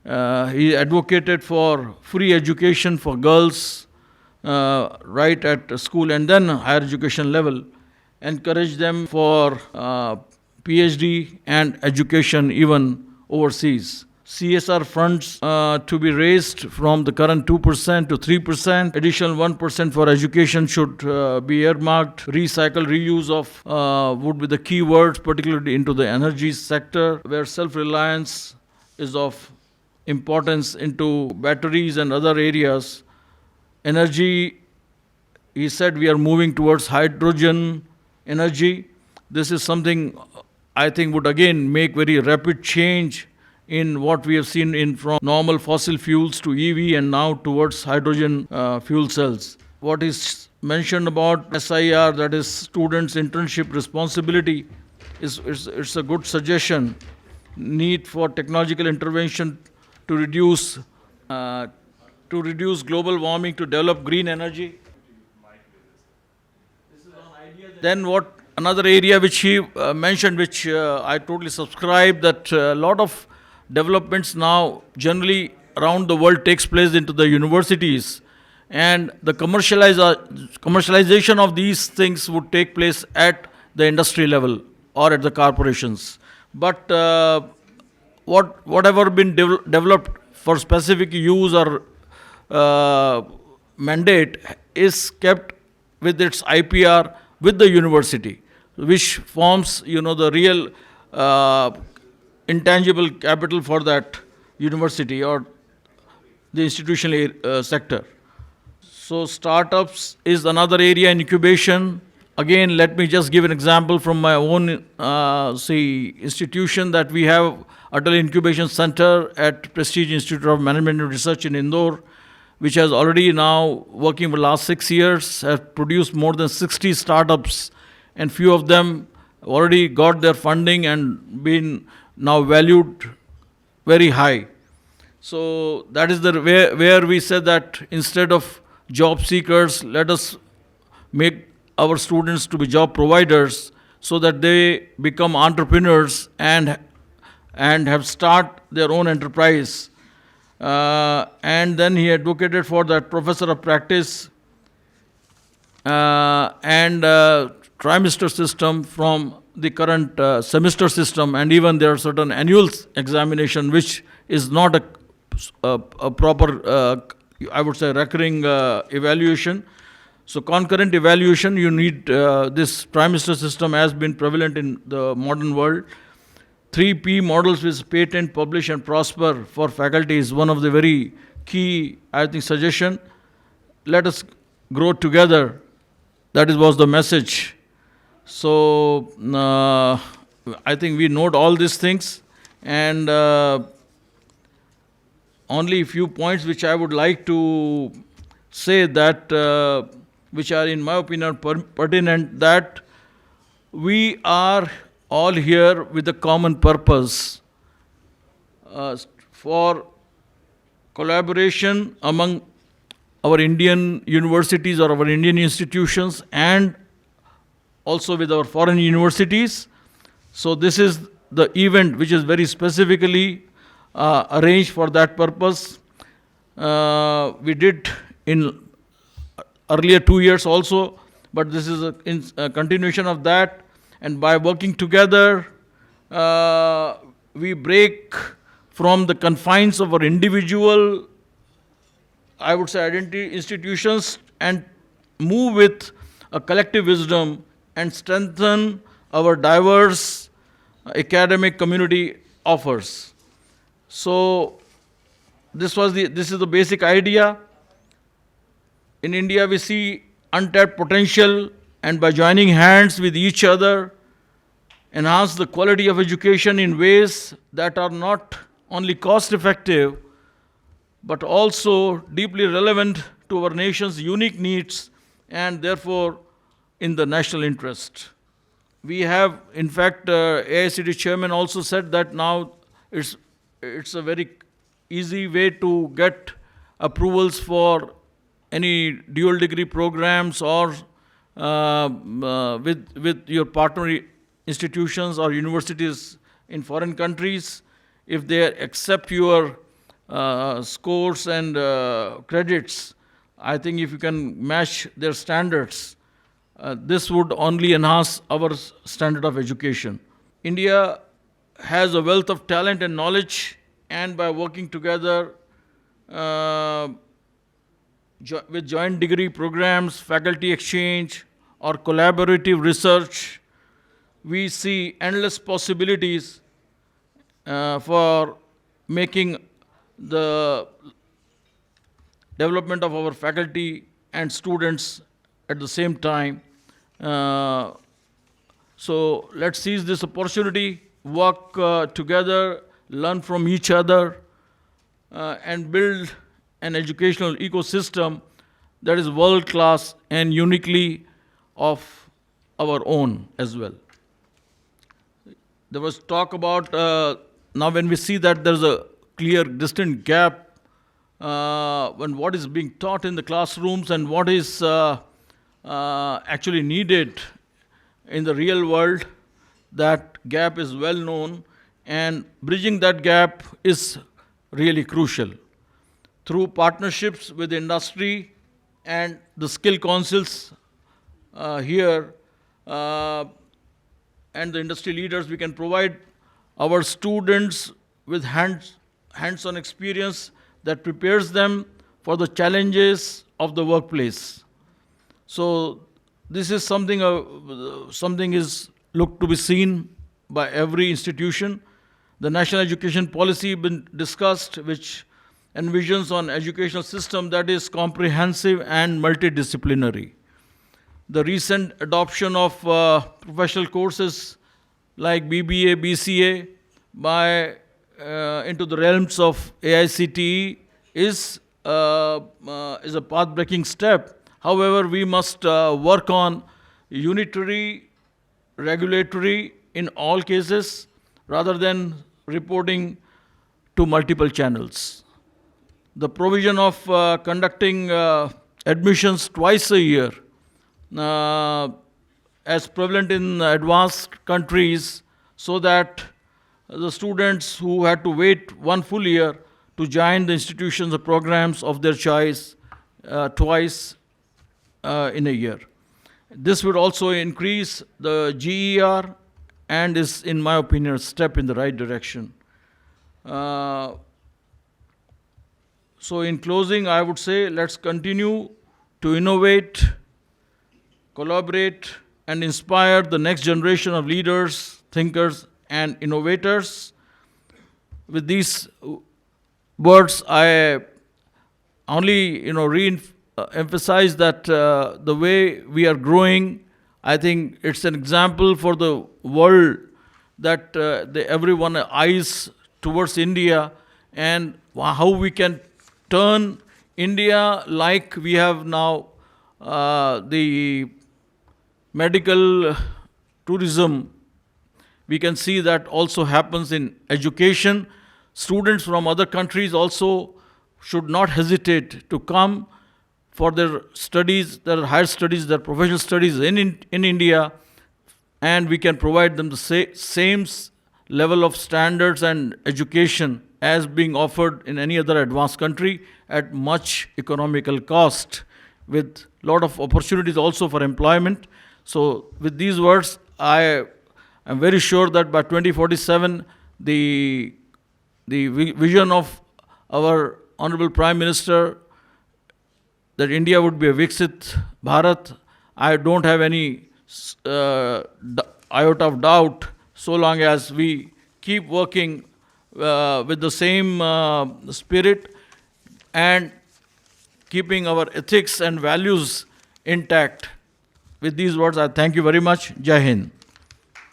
he advocated for free education for girls right at school and then higher education level, encourage them for PhD and education even overseas. CSR funds to be raised from the current 2% to 3%. Additional 1% for education should be earmarked. Recycle, reuse of would be the key words, particularly into the energy sector, where self-reliance is of importance into batteries and other areas. Energy, he said we are moving towards hydrogen energy. This is something I think would again make very rapid change in what we have seen in from normal fossil fuels to EV and now towards hydrogen fuel cells. What is mentioned about SIR, that is students' internship responsibility, it's a good suggestion. Need for technological intervention to reduce global warming, to develop green energy. Then what another area which he mentioned, which I totally subscribe, that a lot of developments now generally around the world takes place into the universities, and the commercialization of these things would take place at the industry level or at the corporations. But whatever been developed for specific use or mandate is kept with its IPR with the university, which forms, the real intangible capital for that university or the institutional sector. So startups is another area in incubation. Again, let me just give an example from my own institution, that we have Atal Incubation Center at Prestige Institute of Management and Research in Indore, which has already now working for the last 6 years, has produced more than 60 startups, and few of them already got their funding and been now valued very high. So that is the where we said that instead of job seekers, let us make our students to be job providers, so that they become entrepreneurs and have start their own enterprise. And then he advocated for that professor of practice and trimester system from the current semester system, and even there are certain annual examination which is not a proper, I would say, recurring evaluation. So concurrent evaluation, you need this trimester system has been prevalent in the modern world. 3P models with patent, publish and prosper for faculty is one of the very key, I think, suggestion. Let us grow together. That was the message. So I think we note all these things, and only a few points which I would like to say that which are in my opinion pertinent, that we are all here with a common purpose for collaboration among our Indian universities or our Indian institutions, and also with our foreign universities. So this is the event which is very specifically arranged for that purpose. We did in earlier 2 years also, but this is a continuation of that. And by working together, we break from the confines of our individual, I would say, identity institutions, and move with a collective wisdom and strengthen our diverse academic community offers. So this is the basic idea. In India, we see untapped potential, and by joining hands with each other, enhance the quality of education in ways that are not only cost-effective, but also deeply relevant to our nation's unique needs, and therefore in the national interest. We have, in fact, AICTE chairman also said that now it's a very easy way to get approvals for any dual degree programs or with your partner institutions or universities in foreign countries. If they accept your scores and credits, I think if you can match their standards, this would only enhance our standard of education. India has a wealth of talent and knowledge, and by working together uh, with joint degree programs, faculty exchange, or collaborative research, we see endless possibilities for making the development of our faculty and students at the same time. Uh, so let's seize this opportunity, work together, learn from each other, and build an educational ecosystem that is world class and uniquely of our own as well. There was talk about now when we see that there's a clear, distinct gap when what is being taught in the classrooms and what is actually needed in the real world, that gap is well known, and bridging that gap is really crucial. Through partnerships with industry and the skill councils here and the industry leaders, we can provide our students with hands-on experience that prepares them for the challenges of the workplace. So this is something is looked to be seen by every institution. The national education policy been discussed, which envisions an educational system that is comprehensive and multidisciplinary. The recent adoption of professional courses like BBA, BCA into the realms of AICTE is a path-breaking step. However, we must work on unitary regulatory in all cases rather than reporting to multiple channels. The provision of conducting admissions twice a year, as prevalent in advanced countries, so that the students who had to wait one full year to join the institutions or programs of their choice twice in a year. This would also increase the GER and is, in my opinion, a step in the right direction. So in closing, I would say let's continue to innovate, collaborate, and inspire the next generation of leaders, thinkers, and innovators. With these words, I only emphasize that the way we are growing, I think it's an example for the world that everyone eyes towards India, and how we can turn India, like we have now the medical tourism. We can see that also happens in education. Students from other countries also should not hesitate to come for their studies, their higher studies, their professional studies in India, and we can provide them the same level of standards and education as being offered in any other advanced country at much economical cost, with a lot of opportunities also for employment. So with these words, I am very sure that by 2047, the vision of our Honorable Prime Minister, that India would be a Viksit Bharat, I don't have any iota of doubt, so long as we keep working with the same spirit and keeping our ethics and values intact. With these words, I thank you very much. Jai Hind.